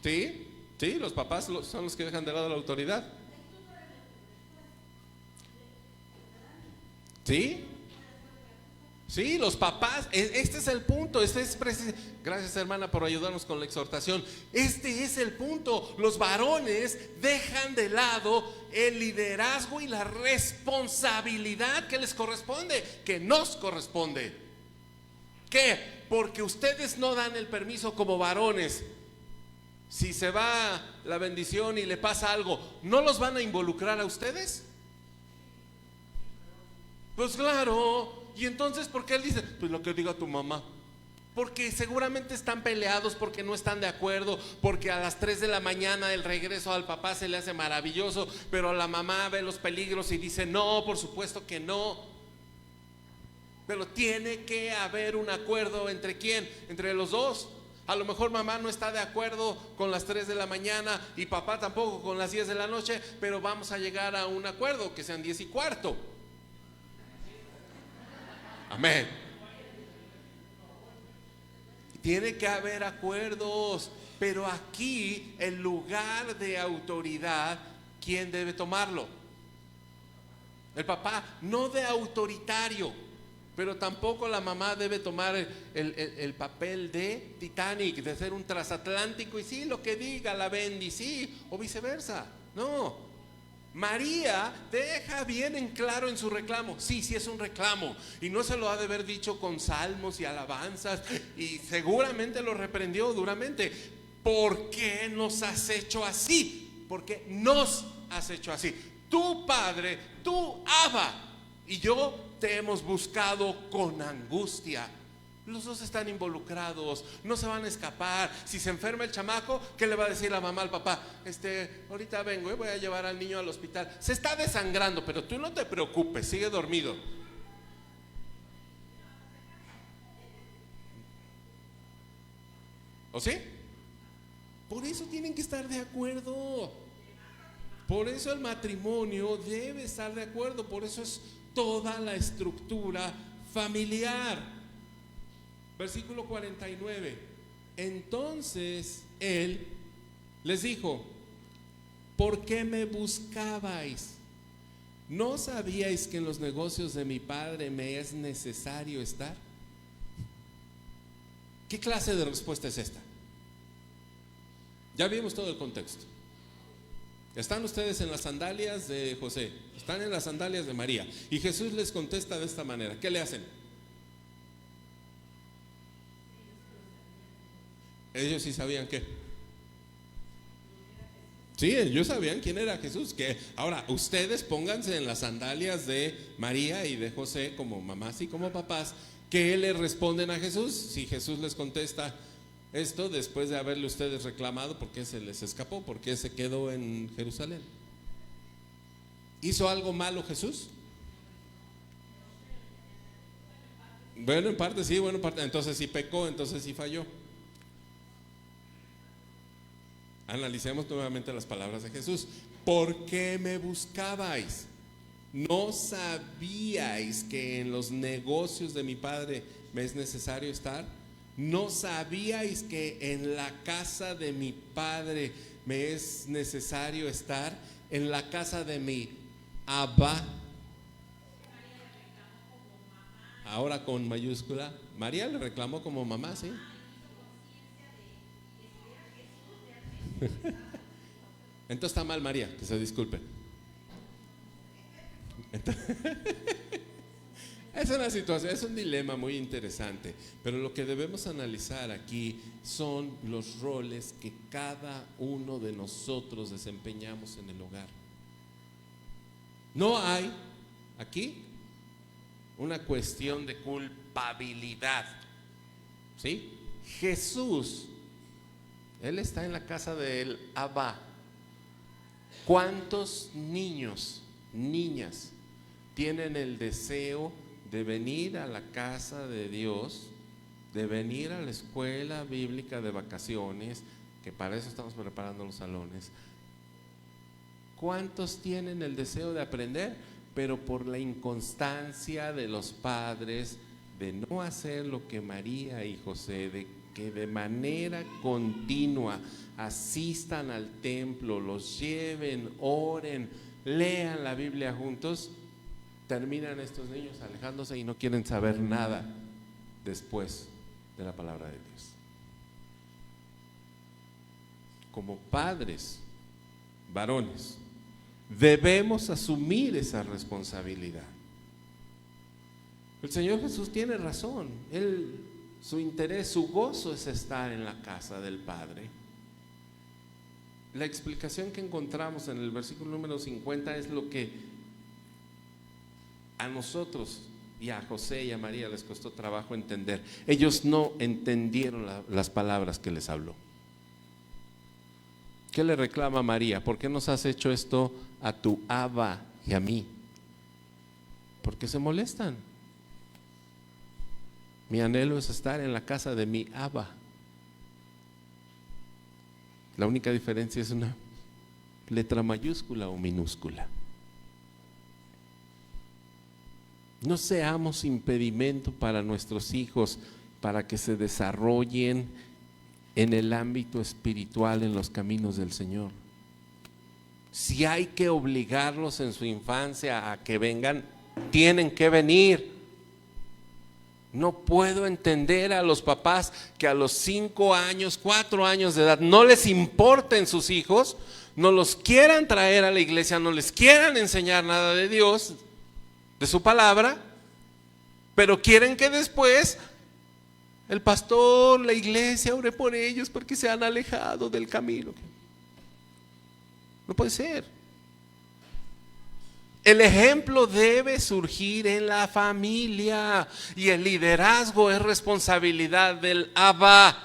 Sí, sí, los papás son los que dejan de lado la autoridad. Sí, sí, los papás, este es el punto, gracias hermana por ayudarnos con la exhortación. Este es el punto, los varones dejan de lado el liderazgo y la responsabilidad que les corresponde, que nos corresponde. ¿Qué? Porque ustedes no dan el permiso como varones. Si se va la bendición y le pasa algo, ¿no los van a involucrar a ustedes? Pues claro. Y entonces, ¿por qué él dice? Pues lo que diga tu mamá. Porque seguramente están peleados, porque no están de acuerdo, porque a las 3 de la mañana el regreso al papá se le hace maravilloso, pero la mamá ve los peligros y dice: no, por supuesto que no. Pero tiene que haber un acuerdo. ¿Entre quién? Entre los dos. A lo mejor mamá no está de acuerdo con las 3 de la mañana y papá tampoco con las 10 de la noche, pero vamos a llegar a un acuerdo, que sean 10:15. Amén. Tiene que haber acuerdos, pero aquí el lugar de autoridad, ¿quién debe tomarlo? El papá, no de autoritario, Pero tampoco la mamá debe tomar el papel de Titanic, de ser un transatlántico y sí, lo que diga la Bendy, sí, o viceversa. No, María deja bien en claro en su reclamo. Sí, sí es un reclamo, y no se lo ha de haber dicho con salmos y alabanzas, y seguramente lo reprendió duramente. ¿Por qué nos has hecho así? ¿Por qué nos has hecho así? Tu padre, tu Abba y yo te hemos buscado con angustia. Los dos están involucrados, no se van a escapar. Si se enferma el chamaco, ¿qué le va a decir la mamá al papá? Ahorita vengo, voy a llevar al niño al hospital. Se está desangrando, pero tú no te preocupes, sigue dormido. ¿O sí? Por eso tienen que estar de acuerdo. Por eso el matrimonio debe estar de acuerdo. Por eso es toda la estructura familiar. Versículo 49. Entonces él les dijo: ¿por qué me buscabais? ¿No sabíais que en los negocios de mi padre me es necesario estar? ¿Qué clase de respuesta es esta? Ya vimos todo el contexto. Están ustedes en las sandalias de José, están en las sandalias de María, y Jesús les contesta de esta manera. ¿Qué le hacen? Ellos sí sabían qué. Sí, ellos sabían quién era Jesús. Que ahora ustedes pónganse en las sandalias de María y de José como mamás y como papás. ¿Qué le responden a Jesús? Si Jesús les contesta esto después de haberle ustedes reclamado, ¿por qué se les escapó? ¿Por qué se quedó en Jerusalén? ¿Hizo algo malo Jesús? Bueno, en parte sí, bueno, en parte. Entonces sí pecó, entonces sí falló. Analicemos nuevamente las palabras de Jesús. ¿Por qué me buscabais? ¿No sabíais que en los negocios de mi padre me es necesario estar? ¿No sabíais que en la casa de mi padre me es necesario estar? En la casa de mi Abba. Ahora con mayúscula. María le reclamó como mamá, ¿sí? Entonces está mal María, que se disculpe. Es una situación, es un dilema muy interesante, pero lo que debemos analizar aquí son los roles que cada uno de nosotros desempeñamos en el hogar. No hay aquí una cuestión de culpabilidad, ¿sí? Jesús, Él está en la casa del Abba. ¿Cuántos niños, niñas tienen el deseo de venir a la casa de Dios, de venir a la escuela bíblica de vacaciones, que para eso estamos preparando los salones? ¿Cuántos tienen el deseo de aprender, pero por la inconstancia de los padres de no hacer lo que María y José, de que de manera continua asistan al templo, los lleven, oren, lean la Biblia juntos? Terminan estos niños alejándose y no quieren saber nada después de la palabra de Dios. Como padres, varones, debemos asumir esa responsabilidad. El Señor Jesús tiene razón. Su interés, su gozo es estar en la casa del Padre. La explicación que encontramos en el versículo número 50 es lo que a nosotros y a José y a María les costó trabajo entender. Ellos no entendieron las palabras que les habló. ¿Qué le reclama María? ¿Por qué nos has hecho esto a tu Abba y a mí? Porque se molestan. Mi anhelo es estar en la casa de mi Abba. La única diferencia es una letra mayúscula o minúscula. No seamos impedimento para nuestros hijos para que se desarrollen en el ámbito espiritual, en los caminos del Señor. Si hay que obligarlos en su infancia a que vengan, tienen que venir. No puedo entender a los papás que a los 5 años, 4 años de edad no les importen sus hijos, no los quieran traer a la iglesia, no les quieran enseñar nada de Dios, de su palabra, pero quieren que después el pastor, la iglesia ore por ellos porque se han alejado del camino. No puede ser. El ejemplo debe surgir en la familia y el liderazgo es responsabilidad del Abba.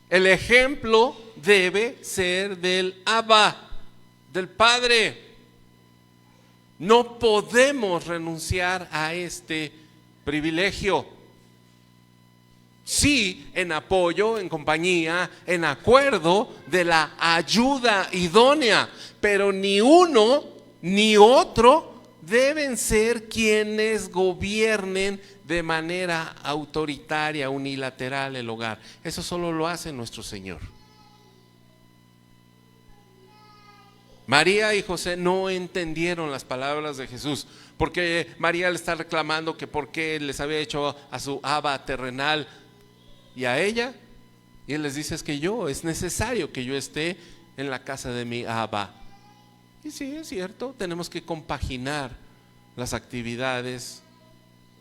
El ejemplo debe ser del Abba, del Padre. No podemos renunciar a este privilegio. Sí, en apoyo, en compañía, en acuerdo de la ayuda idónea, pero ni uno ni otro deben ser quienes gobiernen de manera autoritaria, unilateral el hogar. Eso solo lo hace nuestro Señor. María y José no entendieron las palabras de Jesús, porque María le está reclamando que por qué les había hecho a su Abba terrenal y a ella, y él les dice: es que es necesario que yo esté en la casa de mi Abba. Y sí, es cierto, tenemos que compaginar las actividades,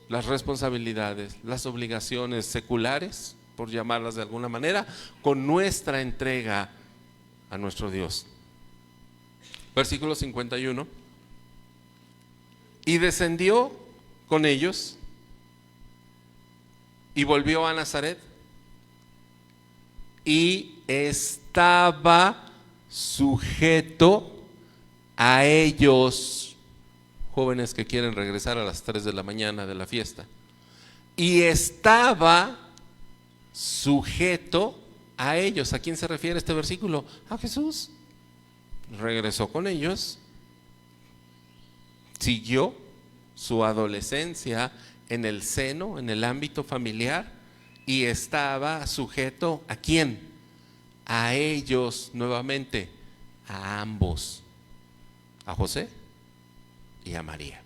las responsabilidades, las obligaciones seculares, por llamarlas de alguna manera, con nuestra entrega a nuestro Dios. Versículo 51. Y descendió con ellos y volvió a Nazaret y estaba sujeto a ellos. Jóvenes que quieren regresar a las 3 de la mañana de la fiesta. Y estaba sujeto a ellos. ¿A quién se refiere este versículo? A Jesús. Regresó con ellos, siguió su adolescencia en el seno, en el ámbito familiar, y estaba sujeto ¿a quién? A ellos nuevamente, a ambos, a José y a María.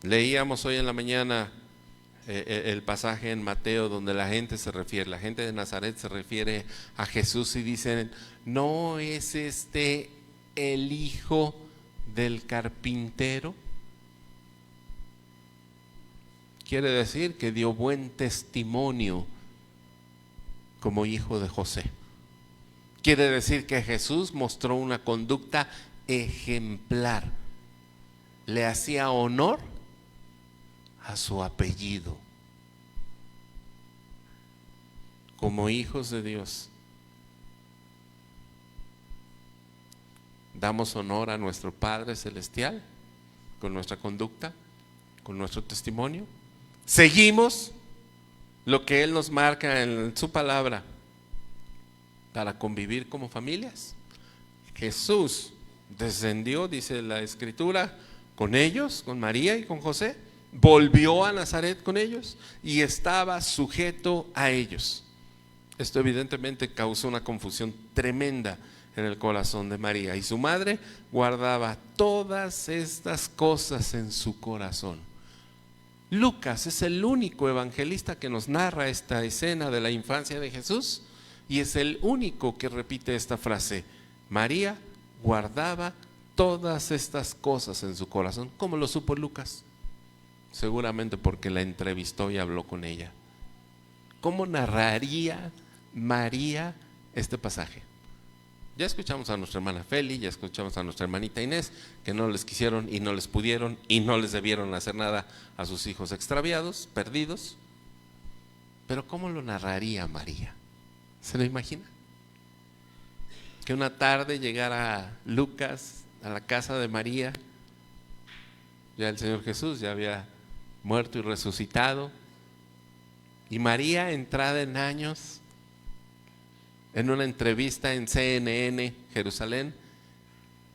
Leíamos hoy en la mañana el pasaje en Mateo donde la gente de Nazaret se refiere a Jesús y dicen: ¿no es este el hijo del carpintero? Quiere decir que dio buen testimonio como hijo de José. Quiere decir que Jesús mostró una conducta ejemplar, le hacía honor a su apellido. Como hijos de Dios, damos honor a nuestro Padre Celestial con nuestra conducta, con nuestro testimonio. Seguimos lo que Él nos marca en su palabra para convivir como familias. Jesús descendió, dice la Escritura, con ellos, con María y con José. Volvió a Nazaret con ellos y estaba sujeto a ellos. Esto evidentemente causó una confusión tremenda en el corazón de María, y su madre guardaba todas estas cosas en su corazón. Lucas es el único evangelista que nos narra esta escena de la infancia de Jesús, y es el único que repite esta frase: María guardaba todas estas cosas en su corazón. ¿Cómo lo supo Lucas? Seguramente porque la entrevistó y habló con ella. ¿Cómo narraría María este pasaje? Ya escuchamos a nuestra hermana Feli, ya escuchamos a nuestra hermanita Inés, que no les quisieron y no les pudieron y no les debieron hacer nada a sus hijos extraviados, perdidos. Pero ¿cómo lo narraría María? ¿Se lo imagina? Que una tarde llegara Lucas a la casa de María, ya el Señor Jesús ya había muerto y resucitado, y María, entrada en años, en una entrevista en CNN Jerusalén,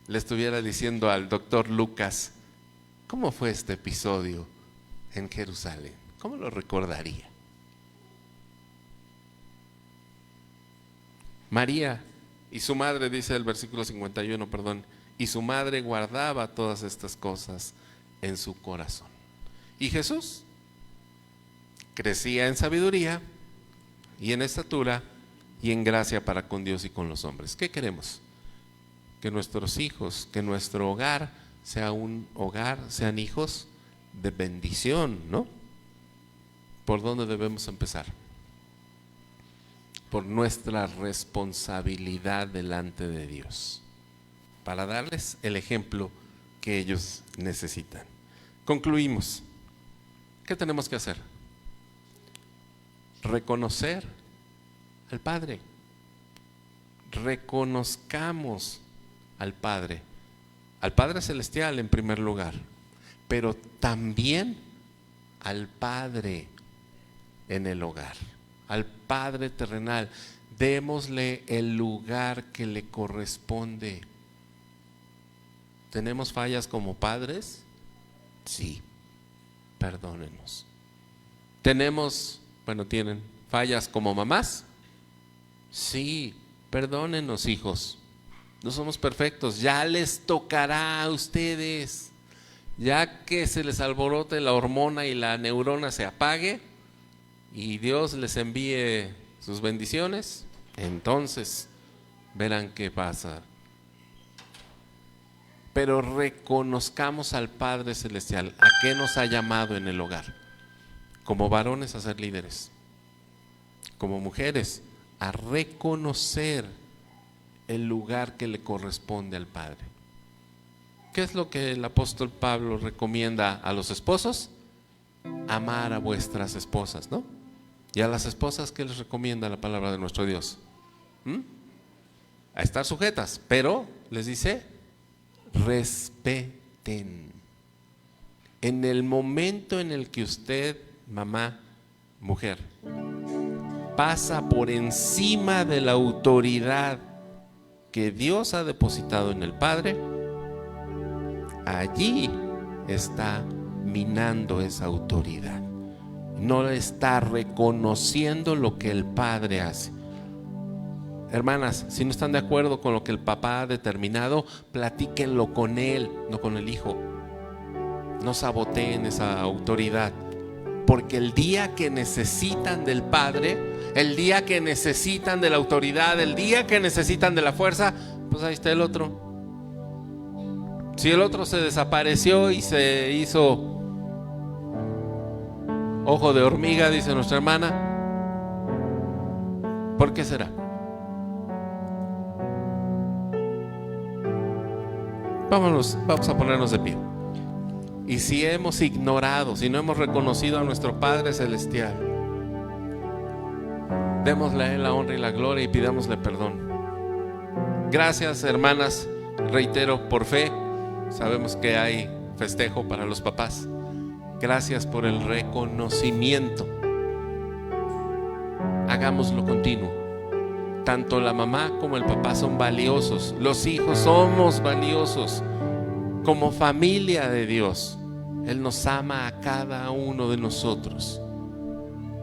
le estuviera diciendo al doctor Lucas: ¿cómo fue este episodio en Jerusalén? ¿Cómo lo recordaría? María y su madre, dice el versículo 51, Y su madre guardaba todas estas cosas en su corazón. Y Jesús crecía en sabiduría y en estatura y en gracia para con Dios y con los hombres. ¿Qué queremos? Que nuestros hijos, que nuestro hogar sea un hogar, sean hijos de bendición, ¿no? ¿Por dónde debemos empezar? Por nuestra responsabilidad delante de Dios, para darles el ejemplo que ellos necesitan. Concluimos. ¿Qué tenemos que hacer? Reconocer al Padre. Reconozcamos al Padre Celestial en primer lugar, pero también al Padre en el hogar, al Padre terrenal. Démosle el lugar que le corresponde. ¿Tenemos fallas como padres? Sí, perdónenos. ¿Tienen fallas como mamás? Sí, perdónenos, hijos. No somos perfectos, ya les tocará a ustedes. Ya que se les alborote la hormona y la neurona se apague y Dios les envíe sus bendiciones, entonces verán qué pasa. Pero reconozcamos al Padre Celestial, a qué nos ha llamado en el hogar. Como varones a ser líderes, como mujeres a reconocer el lugar que le corresponde al Padre. ¿Qué es lo que el apóstol Pablo recomienda a los esposos? Amar a vuestras esposas, ¿no? Y a las esposas, ¿qué les recomienda la palabra de nuestro Dios? A estar sujetas, pero les dice, respeten. En el momento en el que usted, mamá, mujer, pasa por encima de la autoridad que Dios ha depositado en el Padre, allí está minando esa autoridad. No está reconociendo lo que el Padre hace. Hermanas, si no están de acuerdo con lo que el papá ha determinado, platíquenlo con él, no con el hijo. No saboteen esa autoridad, porque el día que necesitan del Padre, el día que necesitan de la autoridad, el día que necesitan de la fuerza, pues ahí está el otro. Si el otro se desapareció y se hizo ojo de hormiga, dice nuestra hermana, ¿por qué será? Vamos a ponernos de pie. Y si hemos ignorado, si no hemos reconocido a nuestro Padre Celestial, démosle a Él la honra y la gloria y pidámosle perdón. Gracias, hermanas, reitero, por fe. Sabemos que hay festejo para los papás. Gracias por el reconocimiento. Hagámoslo continuo. Tanto la mamá como el papá son valiosos. Los hijos somos valiosos. Como familia de Dios, Él nos ama a cada uno de nosotros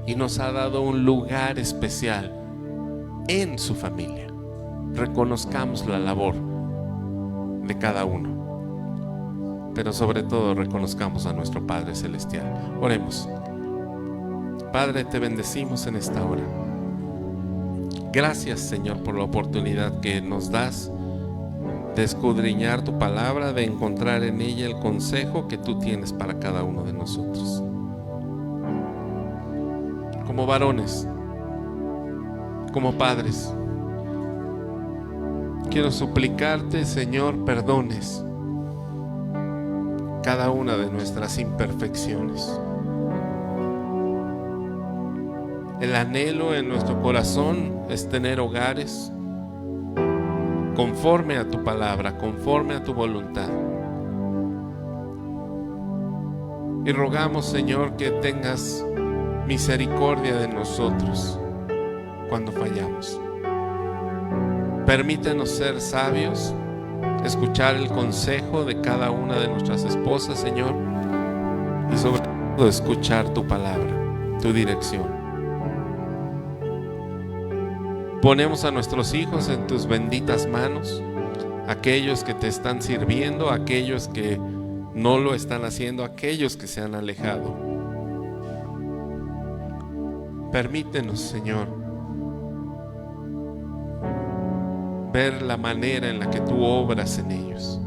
y nos ha dado un lugar especial en su familia. Reconozcamos la labor de cada uno, pero sobre todo reconozcamos a nuestro Padre Celestial. Oremos. Padre, te bendecimos en esta hora. Gracias, Señor, por la oportunidad que nos das de escudriñar tu palabra, de encontrar en ella el consejo que tú tienes para cada uno de nosotros. Como varones, como padres, quiero suplicarte, Señor, perdones cada una de nuestras imperfecciones. El anhelo en nuestro corazón es tener hogares conforme a tu palabra, conforme a tu voluntad. Y rogamos, Señor, que tengas misericordia de nosotros cuando fallamos. Permítenos ser sabios, escuchar el consejo de cada una de nuestras esposas, Señor, y sobre todo escuchar tu palabra, tu dirección. Ponemos a nuestros hijos en tus benditas manos. aquellos que te están sirviendo, aquellos que no lo están haciendo, aquellos que se han alejado. Permítenos, Señor, ver la manera en la que tú obras en ellos.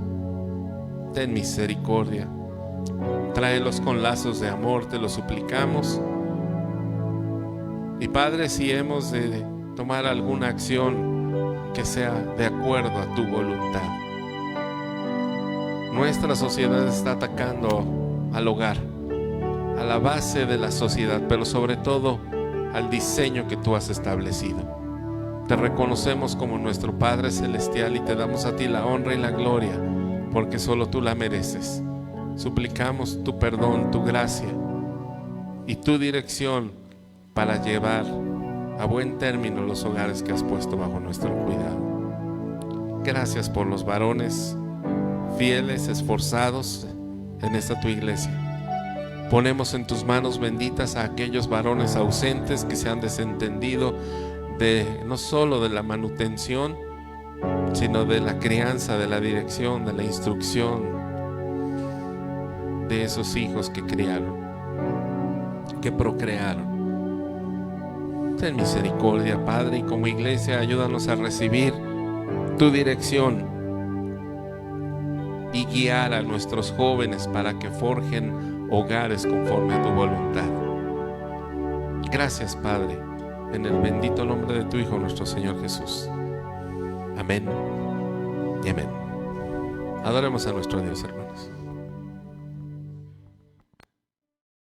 Ten misericordia, tráelos con lazos de amor, te lo suplicamos. Y Padre, si hemos de tomar alguna acción que sea de acuerdo a tu voluntad. Nuestra sociedad está atacando al hogar, a la base de la sociedad, pero sobre todo al diseño que tú has establecido. Te reconocemos como nuestro Padre Celestial y te damos a ti la honra y la gloria, porque solo tú la mereces. Suplicamos tu perdón, tu gracia y tu dirección para llevar a buen término los hogares que has puesto bajo nuestro cuidado. Gracias por los varones fieles, esforzados en esta tu iglesia. Ponemos en tus manos benditas a aquellos varones ausentes que se han desentendido no solo de la manutención, sino de la crianza, de la dirección, de la instrucción de esos hijos que criaron, que procrearon. Ten misericordia, Padre, y como iglesia ayúdanos a recibir tu dirección y guiar a nuestros jóvenes para que forjen hogares conforme a tu voluntad. Gracias, Padre, en el bendito nombre de tu Hijo, nuestro Señor Jesús. Amén y amén. Adoremos a nuestro Dios, hermano.